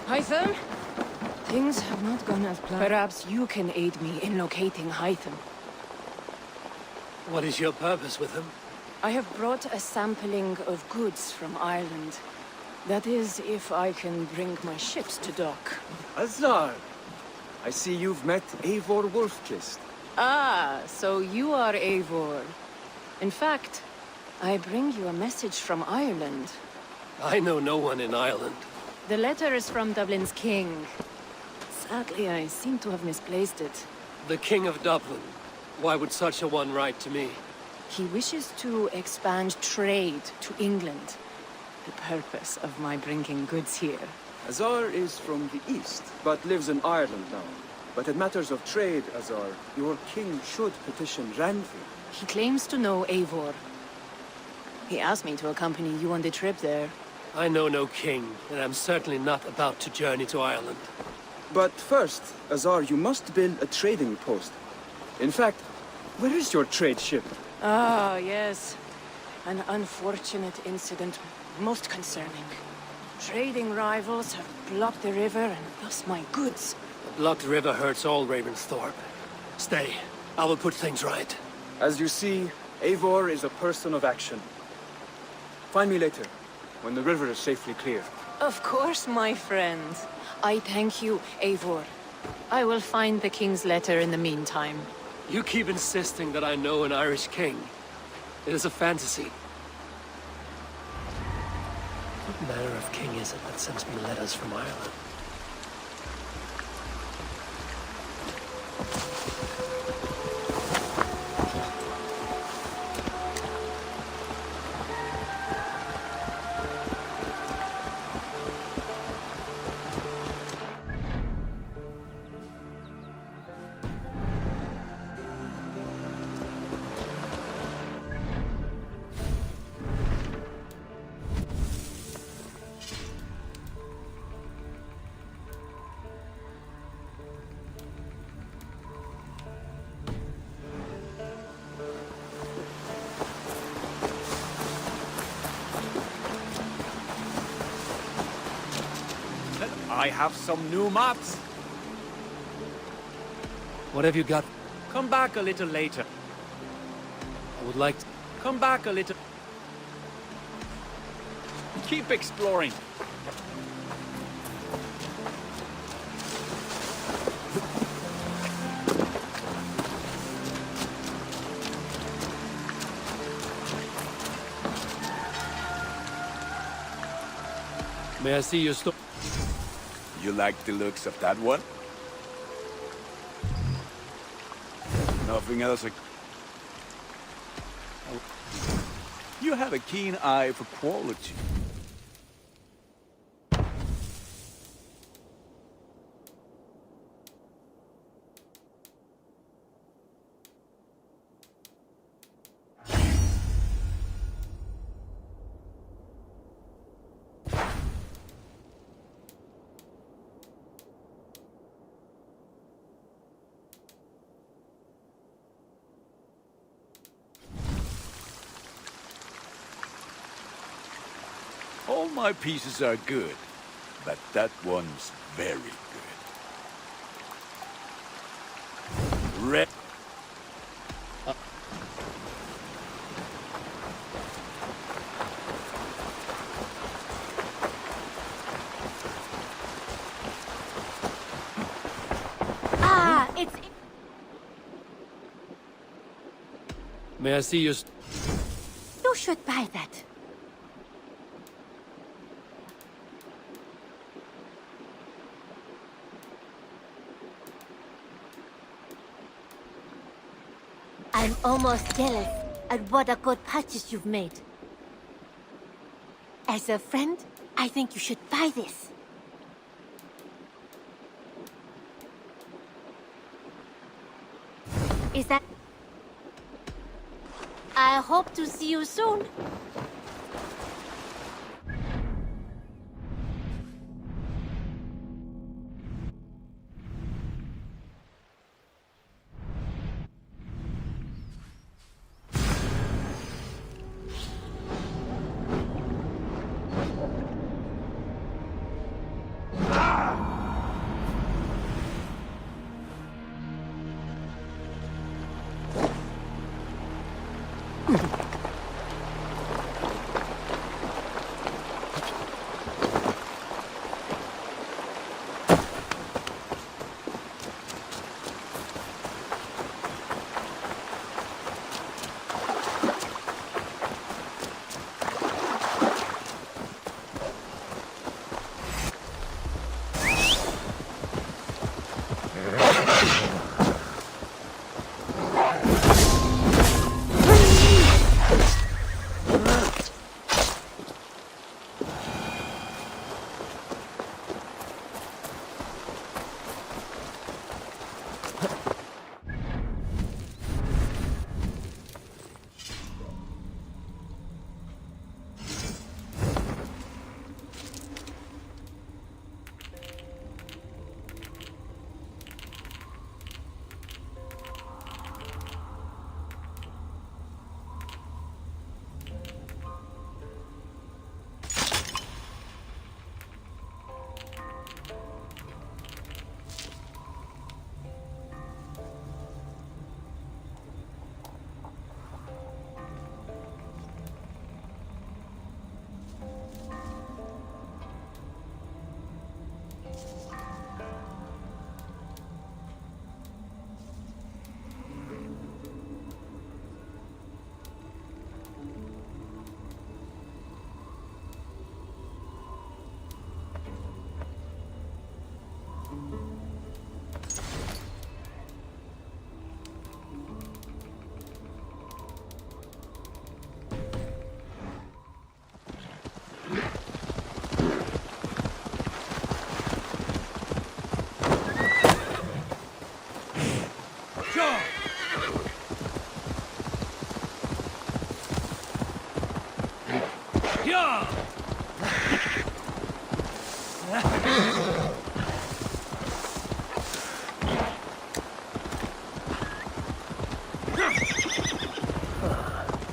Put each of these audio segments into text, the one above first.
Hytham? Things have not gone as planned. Perhaps you can aid me in locating Hytham. What is your purpose with him? I have brought a sampling of goods from Ireland. That is, if I can bring my ships to dock. Azar! I see you've met Eivor Wolfkist. Ah, so you are Eivor. In fact, I bring you a message from Ireland. I know no one in Ireland. The letter is from Dublin's king. Sadly, I seem to have misplaced it. The King of Dublin. Why would such a one write to me? He wishes to expand trade to England. The purpose of my bringing goods here. Azar is from the east, but lives in Ireland now. But in matters of trade, Azar, your king should petition Ranvi. He claims to know Eivor. He asked me to accompany you on the trip there. I know no king, and I'm certainly not about to journey to Ireland. But first, Azar, you must build a trading post. In fact, where is your trade ship? Ah, yes. An unfortunate incident, most concerning. Trading rivals have blocked the river and thus my goods. The blocked river hurts all Ravensthorpe. Stay. I will put things right. As you see, Eivor is a person of action. Find me later, when the river is safely clear. Of course, my friend. I thank you, Eivor. I will find the king's letter in the meantime. You keep insisting that I know an Irish king. It is a fantasy. What manner of king is it that sends me letters from Ireland? I have some new maps. What have you got? Come back a little later. I would like to... Come back a little. Keep exploring. May I see your store? You like the looks of that one? Nothing else. You have a keen eye for quality. All my pieces are good, but that one's very good. Red. It's... May I see your... You should buy that. I'm almost jealous at what a good purchase you've made. As a friend, I think you should buy this. Is that... I hope to see you soon.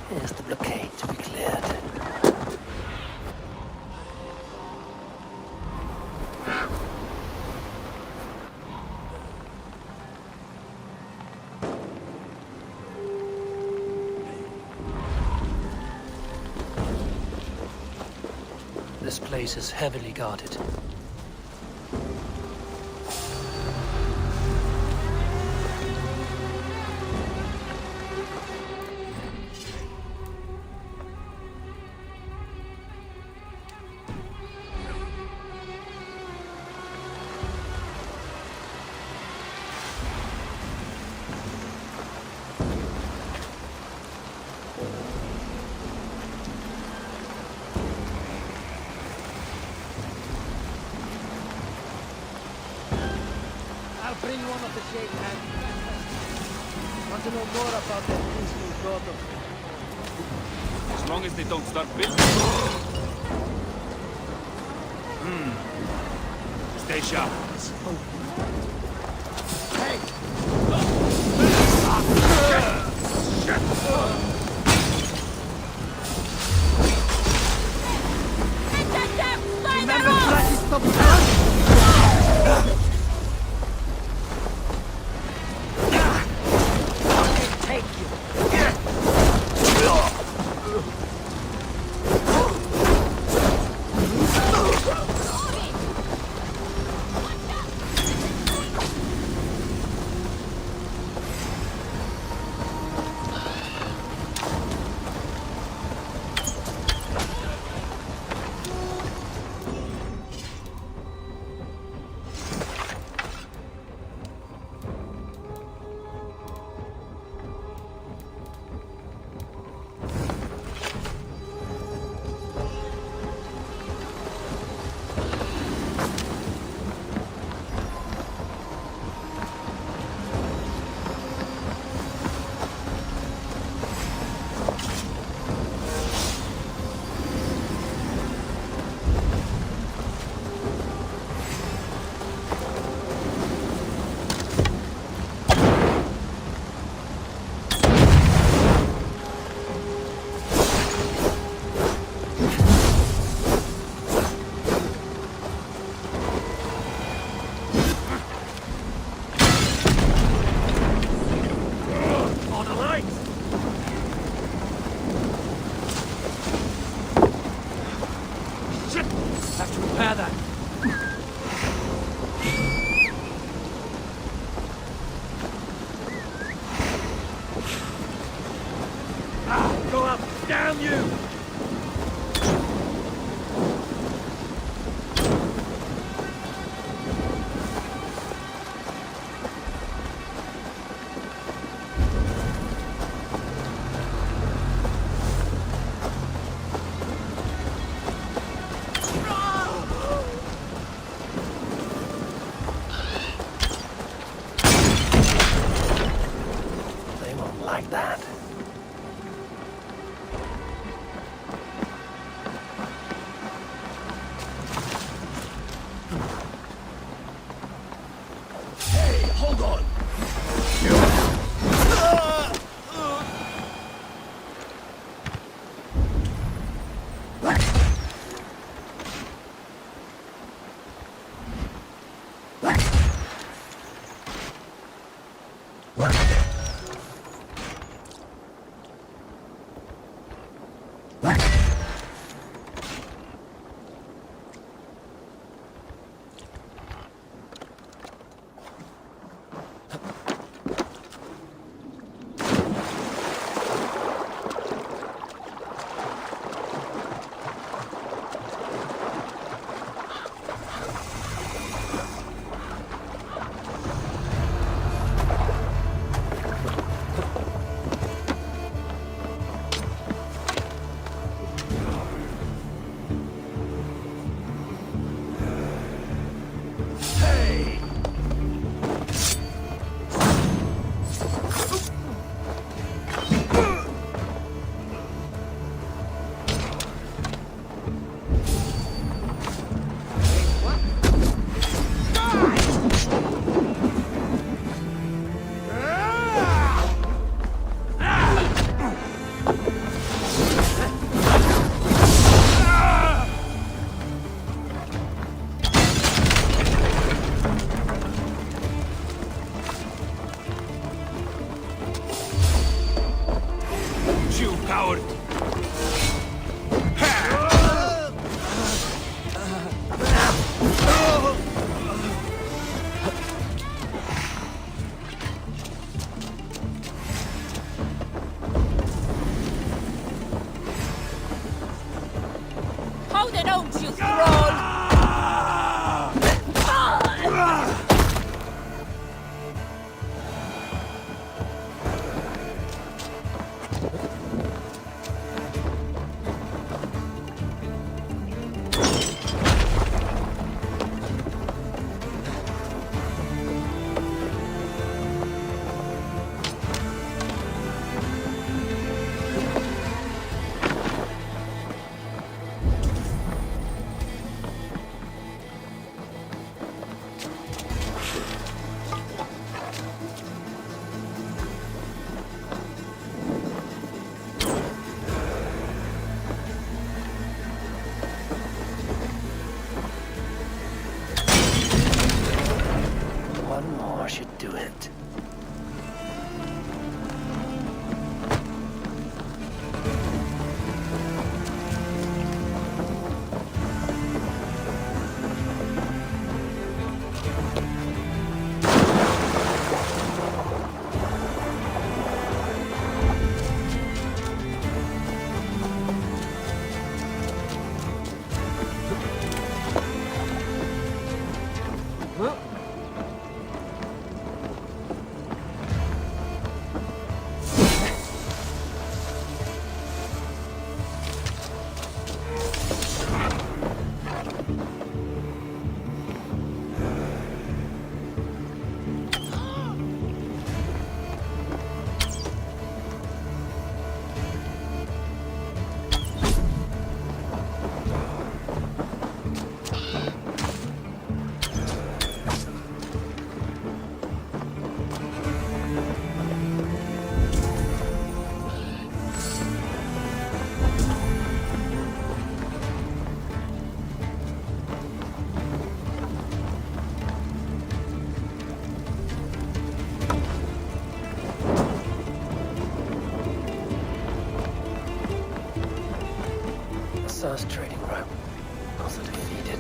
Here's the blockade to be cleared. This place is heavily guarded. I'll bring one of the shade hands. Want to know more about that peaceful daughter? As long as they don't start business. Stay sharp. Remember Flashy stop Have to repair that. Go up! Damn you! They won't like that. Hold on! You coward! Hold it on, you thrall! One more should do it. So's trading route. also defeated.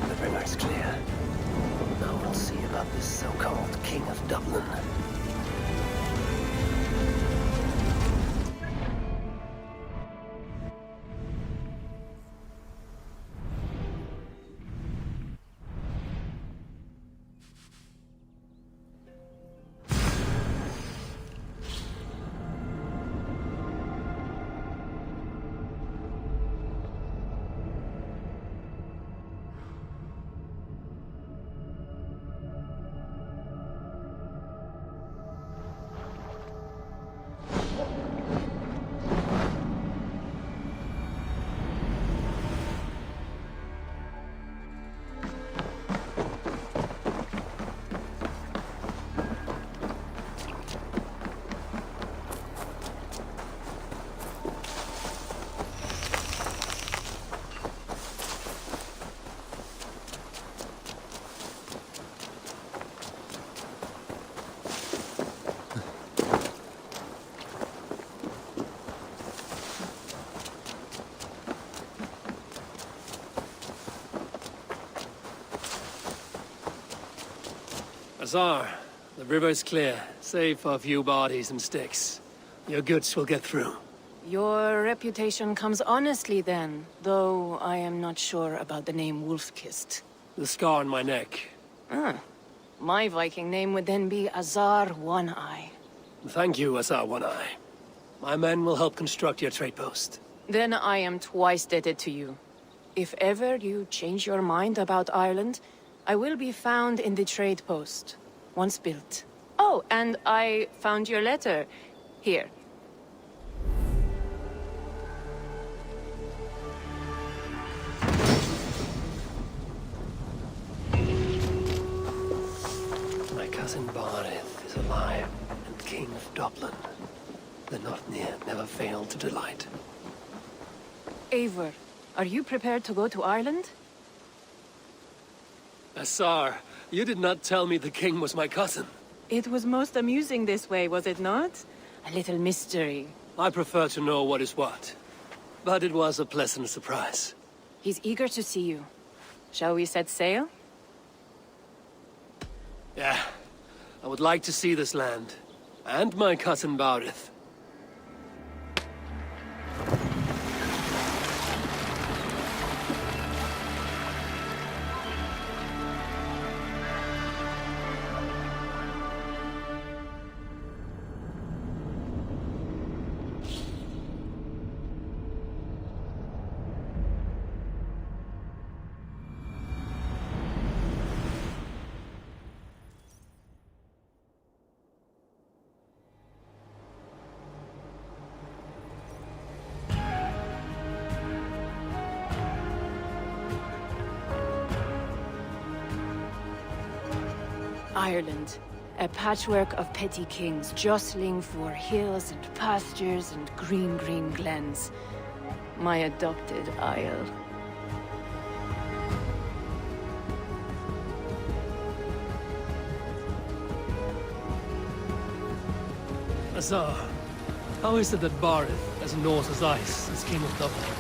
The river's clear. Now we'll see about this so-called King of Dublin. Azar, the river's clear, save for a few bodies and sticks. Your goods will get through. Your reputation comes honestly then, though I am not sure about the name Wolf-Kissed. The scar on my neck. My Viking name would then be Azar One-Eye. Thank you, Azar One-Eye. My men will help construct your trade post. Then I am twice indebted to you. If ever you change your mind about Ireland, I will be found in the trade post, once built. Oh, and I found your letter. Here. My cousin Barith is alive and King of Dublin. The Northnir never failed to delight. Eivor, are you prepared to go to Ireland? Azar, you did not tell me the king was my cousin. It was most amusing this way, was it not? A little mystery. I prefer to know what is what. But it was a pleasant surprise. He's eager to see you. Shall we set sail? Yeah. I would like to see this land. And my cousin Barith. Ireland, a patchwork of petty kings jostling for hills and pastures and green glens. My adopted Isle. Azar, how is it that Barith, as Norse as ice, is king of Dublin?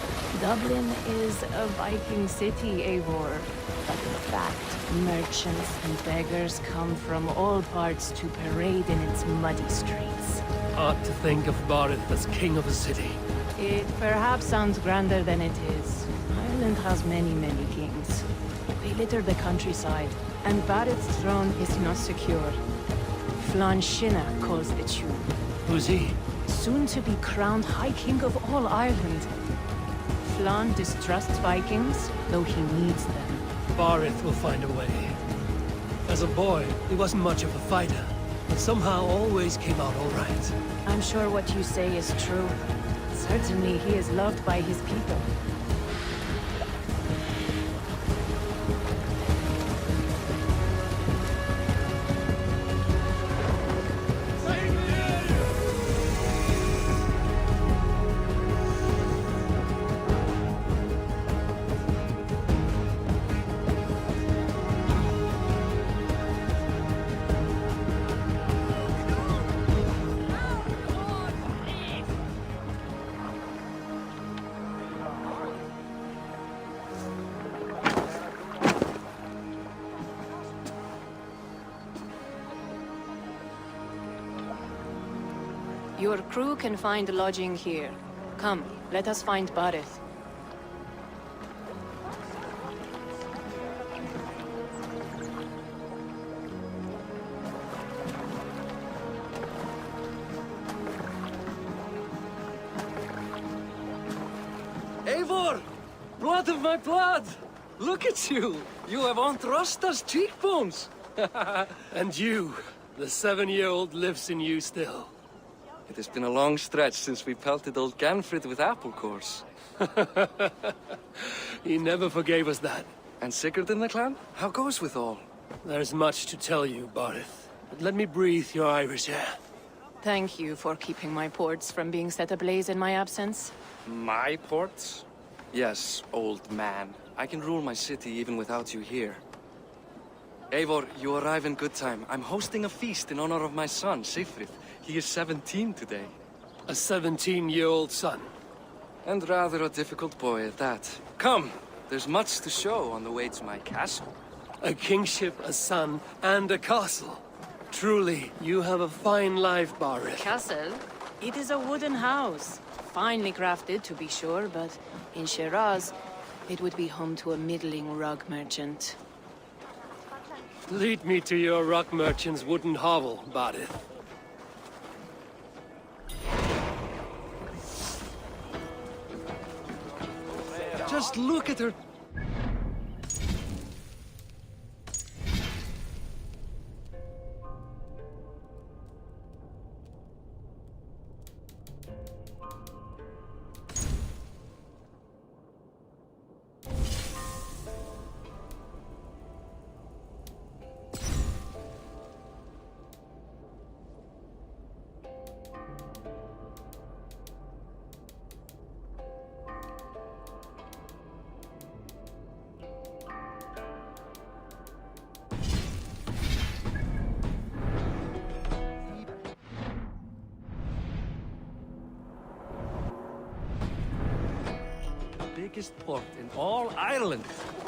Dublin is a Viking city, Eivor. But in fact, merchants and beggars come from all parts to parade in its muddy streets. Hard to think of Barith as king of a city. It perhaps sounds grander than it is. Ireland has many kings. They litter the countryside, and Barith's throne is not secure. Flann Sinna calls the tune. Who's he? Soon to be crowned High King of all Ireland. Flann distrusts Vikings, though he needs them. Barith will find a way. As a boy, he wasn't much of a fighter, but somehow always came out all right. I'm sure what you say is true. Certainly he is loved by his people. Your crew can find lodging here. Come, let us find Barith. Eivor! Blood of my blood! Look at you! You have Aunt Rosta's cheekbones! And you, the 7-year-old lives in you still. It has been a long stretch since we pelted old Ganfrid with apple cores. He never forgave us that. And Sigurd in the clan? How goes with all? There's much to tell you, Barith. But let me breathe your Irish air. Thank you for keeping my ports from being set ablaze in my absence. My ports? Yes, old man. I can rule my city even without you here. Eivor, you arrive in good time. I'm hosting a feast in honor of my son, Sigfrid. He is 17 today. A 17-year-old son. And rather a difficult boy at that. Come, there's much to show on the way to my castle. A kingship, a son, and a castle. Truly, you have a fine life, Barith. Castle? It is a wooden house. Finely crafted, to be sure, but in Shiraz, it would be home to a middling rug merchant. Lead me to your rock merchant's wooden hovel, Barith. Just look at her. Biggest port in all Ireland.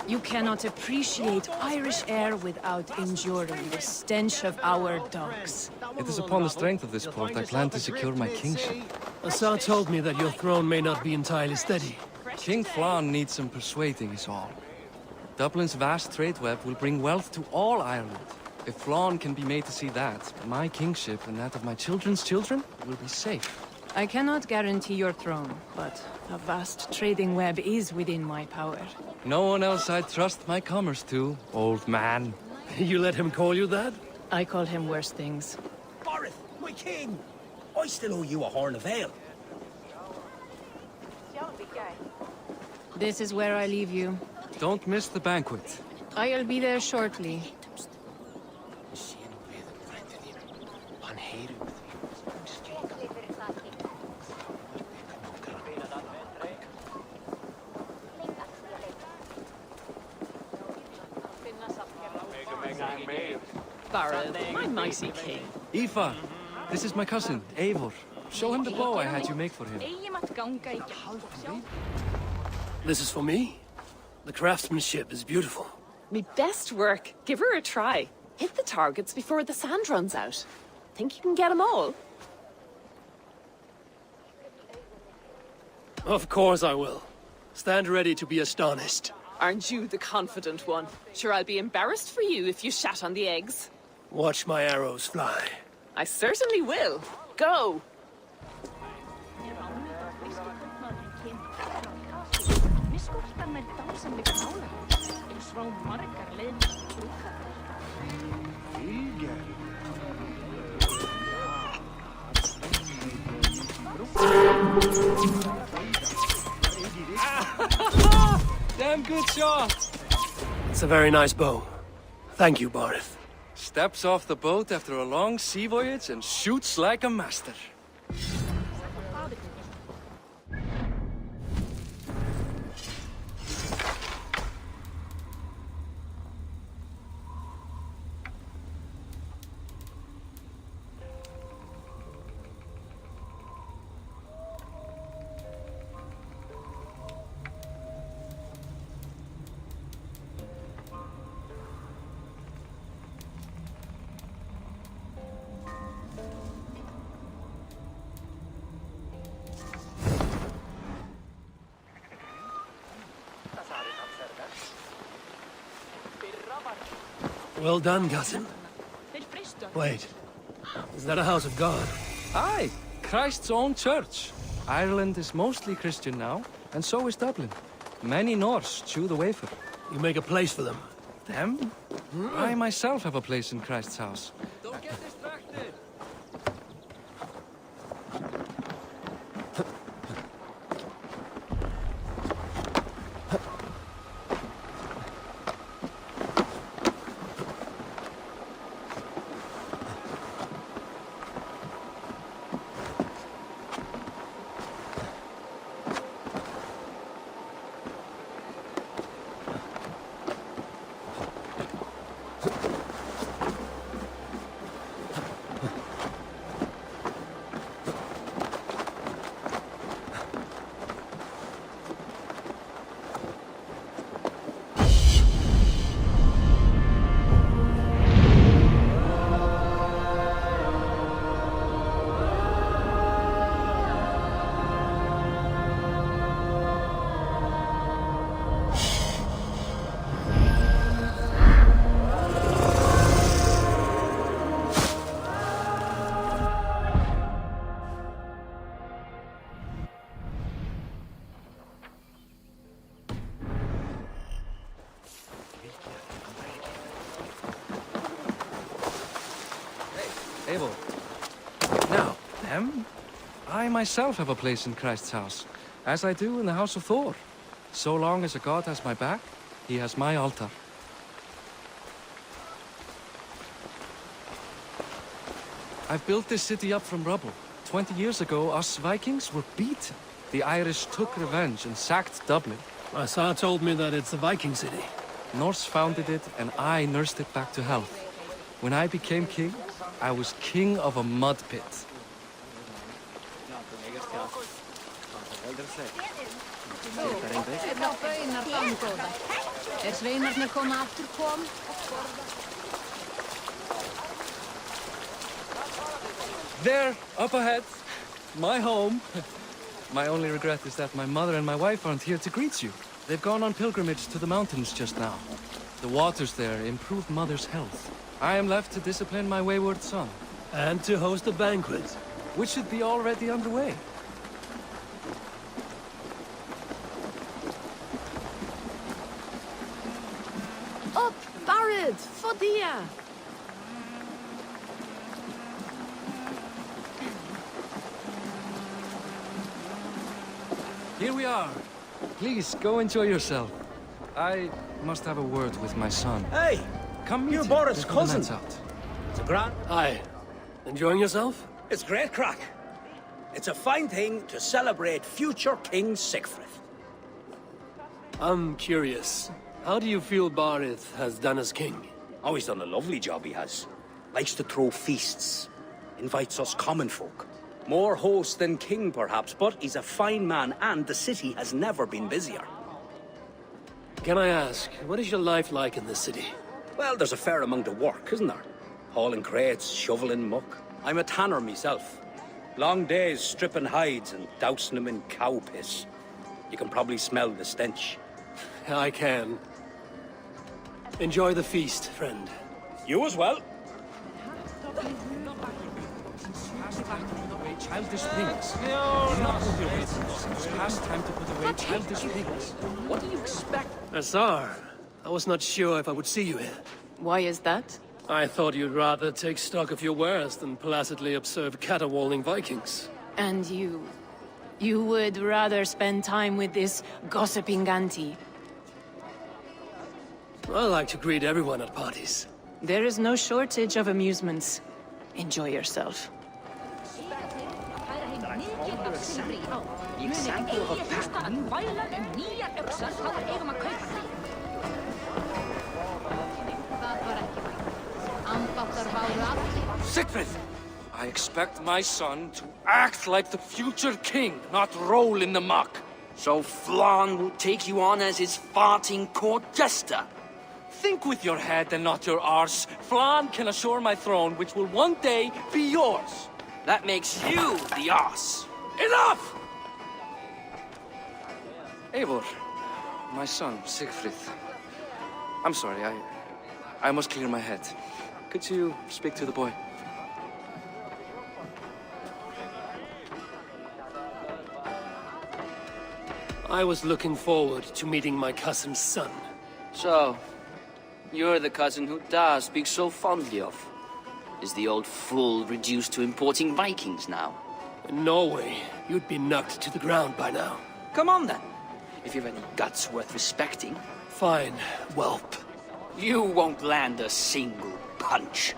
You cannot appreciate Irish air without enduring the stench of our dogs. It is upon the strength of this port I plan to secure my kingship. Assar told me that your throne may not be entirely steady. King Flann needs some persuading is all. Dublin's vast trade web will bring wealth to all Ireland. If Flann can be made to see that, my kingship and that of my children's children will be safe. I cannot guarantee your throne, but a vast trading web is within my power. No one else I'd trust my commerce to, old man. You let him call you that? I call him worse things. Barith, my king! I still owe you a horn of ale. This is where I leave you. Don't miss the banquet. I'll be there shortly. Barith, my mighty king. Aoife, this is my cousin, Eivor. Show him the bow I had you make for him. This is for me. The craftsmanship is beautiful. Me best work. Give her a try. Hit the targets before the sand runs out. Think you can get them all? Of course I will. Stand ready to be astonished. Aren't you the confident one? Sure, I'll be embarrassed for you if you shat on the eggs. Watch my arrows fly. I certainly will. Go! Damn good shot! It's a very nice bow. Thank you, Barith. Steps off the boat after a long sea voyage and shoots like a master. Well done, cousin. Wait, is that a house of God? Aye, Christ's own church. Ireland is mostly Christian now, and so is Dublin. Many Norse chew the wafer. You make a place for them. Them? I myself have a place in Christ's house. Don't get distracted! Eivor. Now, them? I myself have a place in Christ's house, as I do in the house of Thor. So long as a god has my back, he has my altar. I've built this city up from rubble. 20 years ago, us Vikings were beaten. The Irish took revenge and sacked Dublin. My Sar told me that it's a Viking city. Norse founded it, and I nursed it back to health. When I became king, I was king of a mud pit. There, up ahead, my home. My only regret is that my mother and my wife aren't here to greet you. They've gone on pilgrimage to the mountains just now. The waters there improve Mother's health. I am left to discipline my wayward son. And to host a banquet. Which should be already underway. Up, Barrett, Fodia. Here we are. Please, go enjoy yourself. I must have a word with my son. Hey! Come meet You him Boris' before the cousin. net's out. It's a grand. Hi. Enjoying yourself? It's great crack. It's a fine thing to celebrate future King Sigfrid. I'm curious. How do you feel Barith has done as king? Oh, he's done a lovely job, he has. Likes to throw feasts. Invites us common folk. More host than king, perhaps, but he's a fine man, and the city has never been busier. Can I ask, what is your life like in this city? Well, there's a fair amount of work, isn't there? Hauling crates, shoveling muck. I'm a tanner myself. Long days stripping hides and dousing them in cow piss. You can probably smell the stench. I can. Enjoy the feast, friend. You as well. Childish things. Do not move your ways. It's past time to put away childish things. What do you expect? Azar, I was not sure if I would see you here. Why is that? I thought you'd rather take stock of your wares than placidly observe caterwauling Vikings. And you... you would rather spend time with this gossiping auntie? I like to greet everyone at parties. There is no shortage of amusements. Enjoy yourself. Sigfrid! I expect my son to act like the future king, not roll in the muck. So Flann will take you on as his farting court jester? Think with your head and not your arse. Flann can assure my throne, which will one day be yours. That makes you the arse. Enough! Eivor, my son, Siegfried. I'm sorry, I must clear my head. Could you speak to the boy? I was looking forward to meeting my cousin's son. So, you're the cousin who Da speaks so fondly of. Is the old fool reduced to importing Vikings now? In Norway, you'd be knocked to the ground by now. Come on then, if you've any guts worth respecting. Fine, whelp. You won't land a single punch.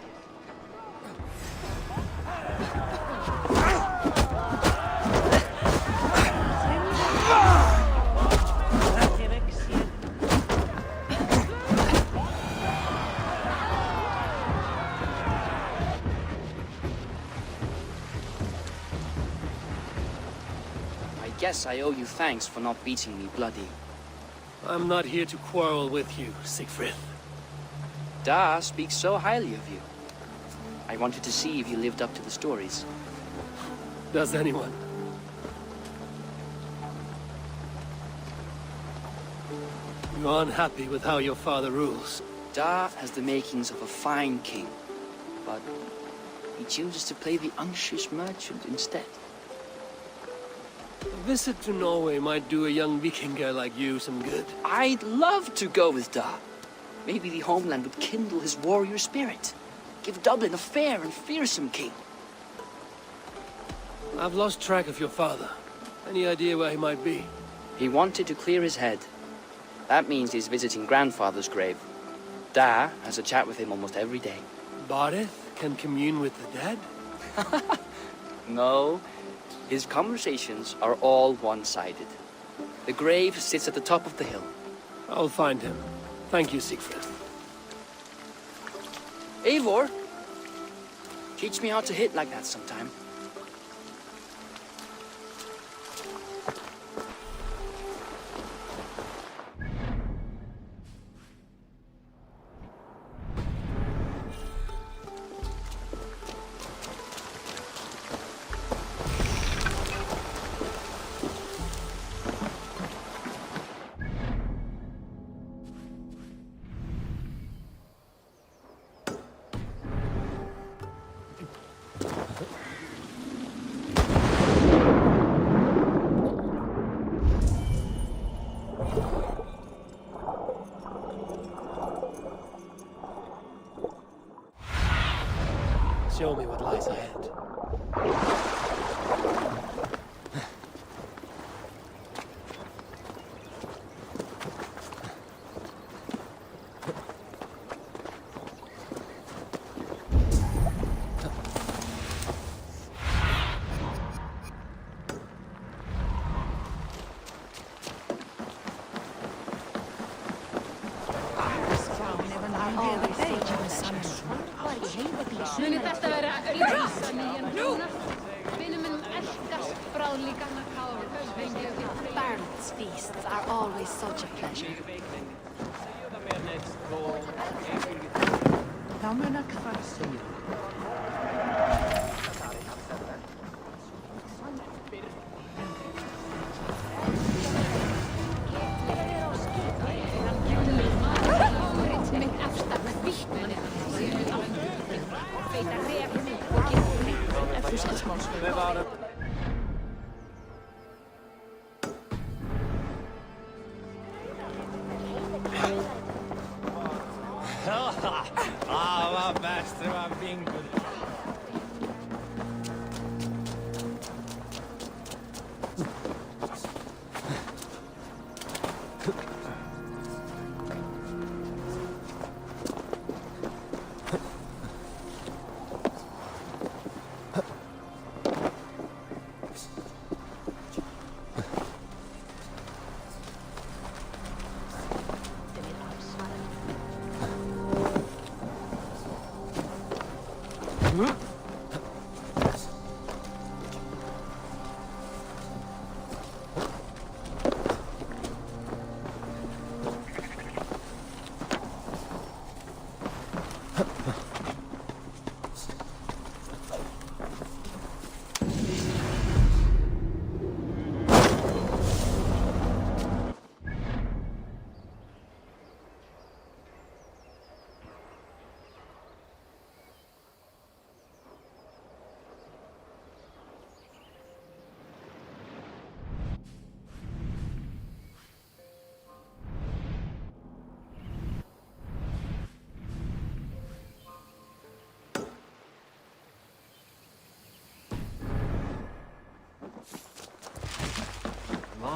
I guess I owe you thanks for not beating me bloody. I'm not here to quarrel with you, Siegfried. Da speaks so highly of you. I wanted to see if you lived up to the stories. Does anyone? You're unhappy with how your father rules. Da has the makings of a fine king, but he chooses to play the unctuous merchant instead. A visit to Norway might do a young Vikinger like you some good. I'd love to go with Da. Maybe the homeland would kindle his warrior spirit. Give Dublin a fair and fearsome king. I've lost track of your father. Any idea where he might be? He wanted to clear his head. That means he's visiting grandfather's grave. Da has a chat with him almost every day. Bareth can commune with the dead? No. His conversations are all one-sided. The grave sits at the top of the hill. I'll find him. Thank you, Siegfried. Eivor, teach me how to hit like that sometime. Show me what lies ahead. Baron's feasts are always such a pleasure. Vad bäst, det var bingo.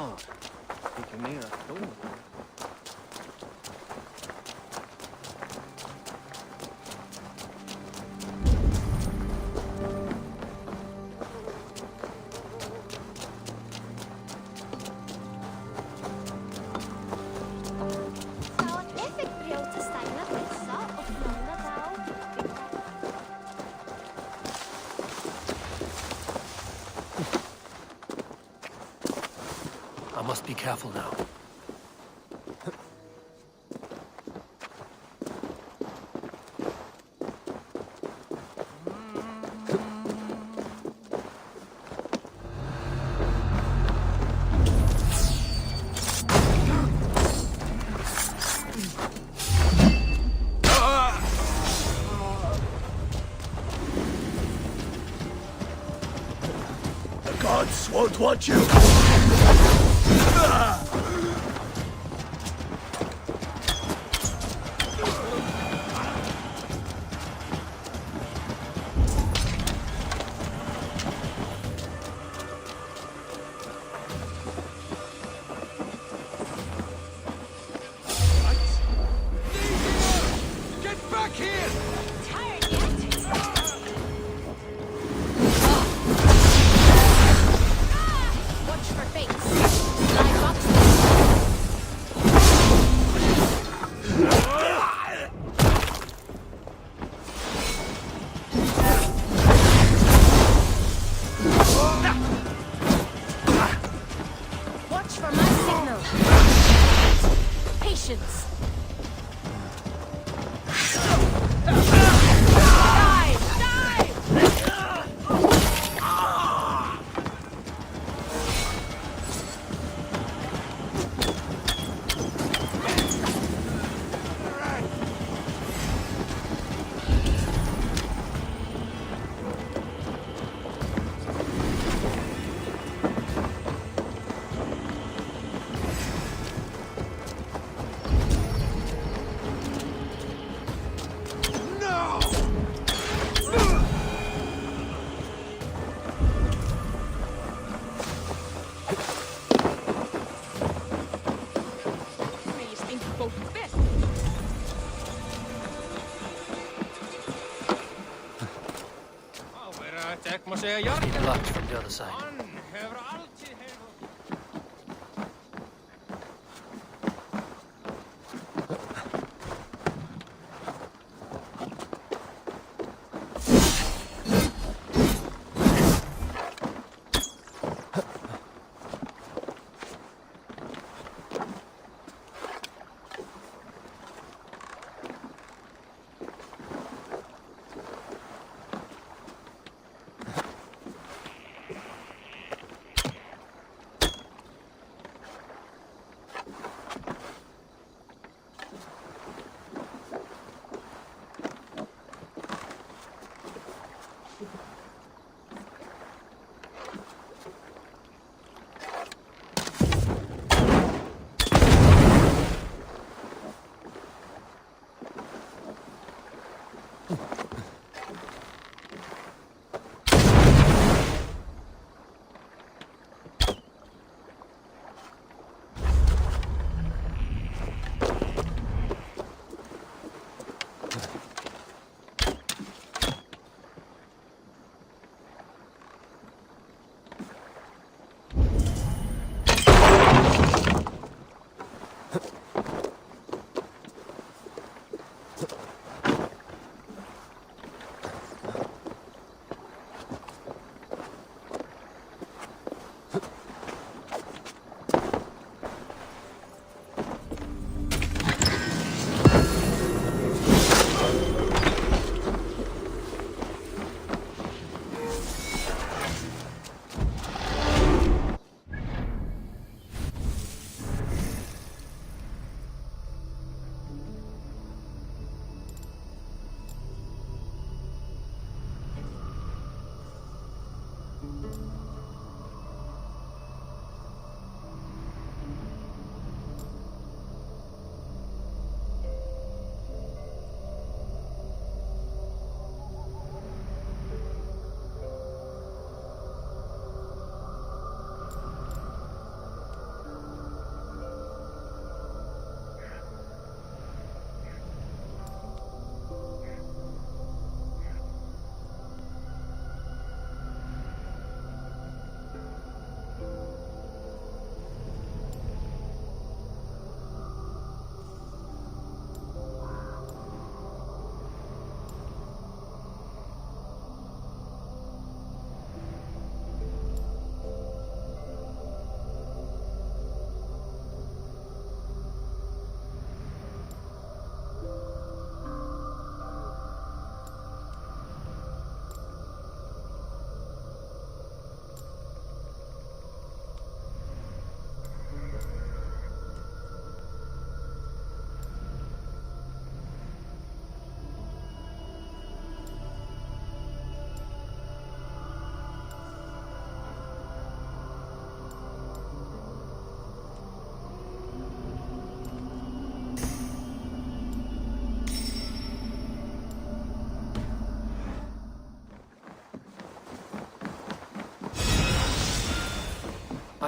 Ja, vilken mera stor. I must be careful now. The gods won't want you! Get back here! Tired yet? Watch for fates. Live boxes. Watch for my signal. Patience. Keep locked from the other side.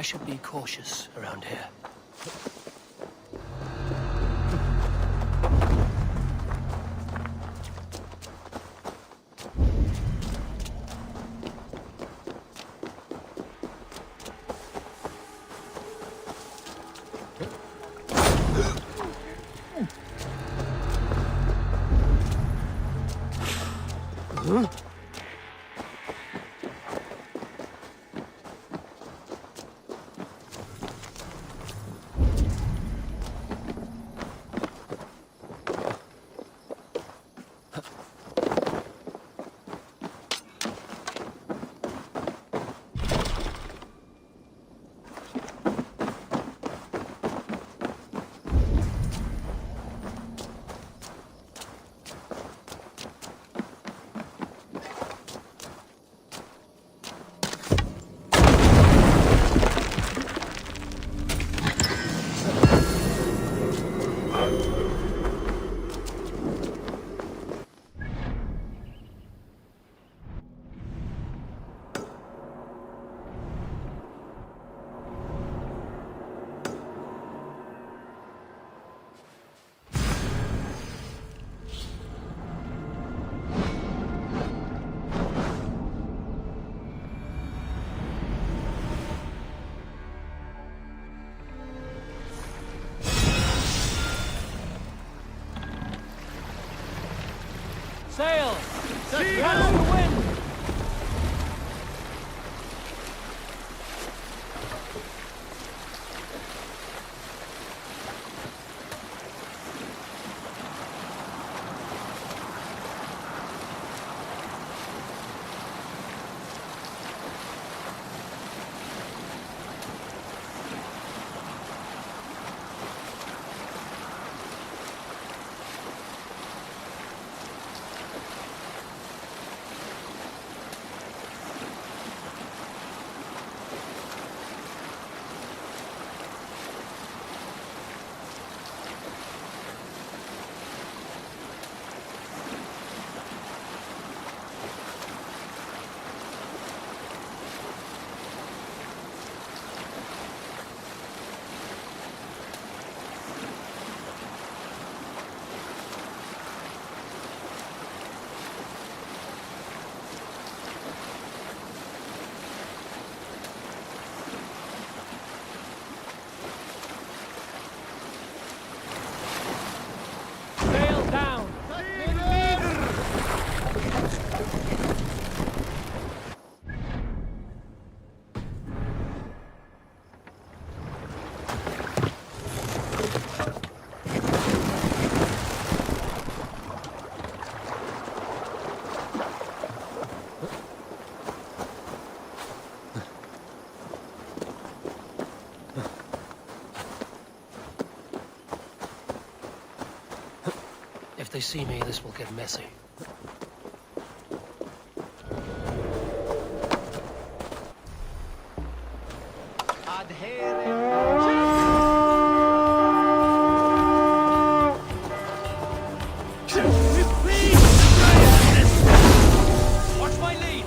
I should be cautious around here. Sail! Set down the wind! Sail down! If they see me, this will get messy. Watch my lead!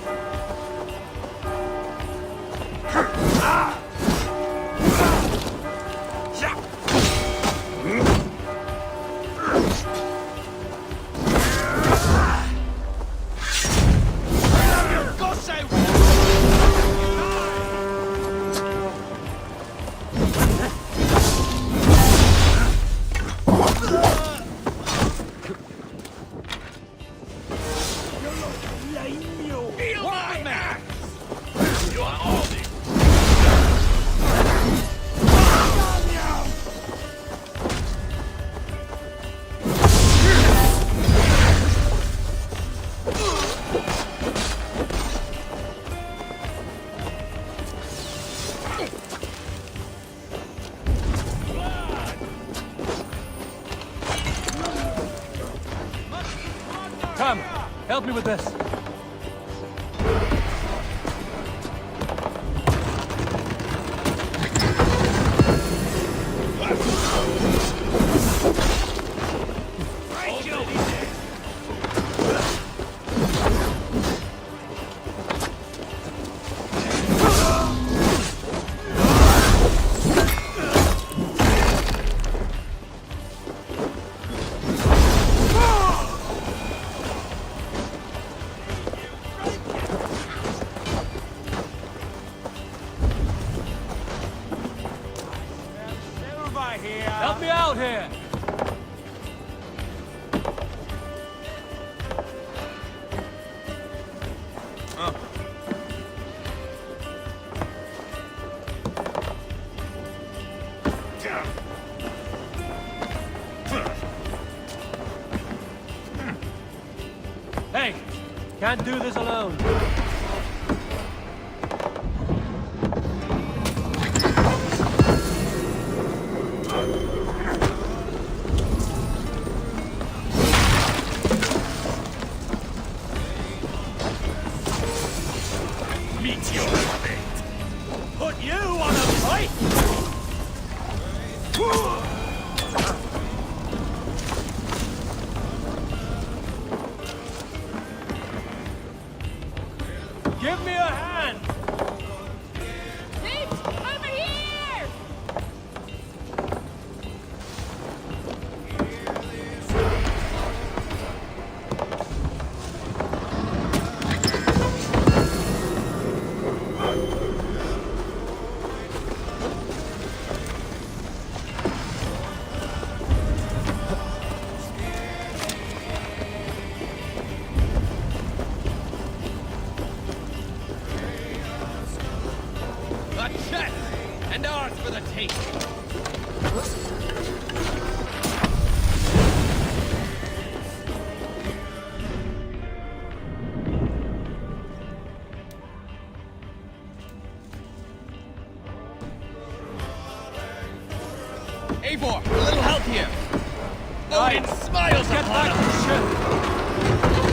Come, help me with this. Can't do this alone. Meteor fate. Put you on a fight! Give me a hand! Nate, over here! A chest! And ours for the taste! Eivor, a little help here! Odin smiles upon us!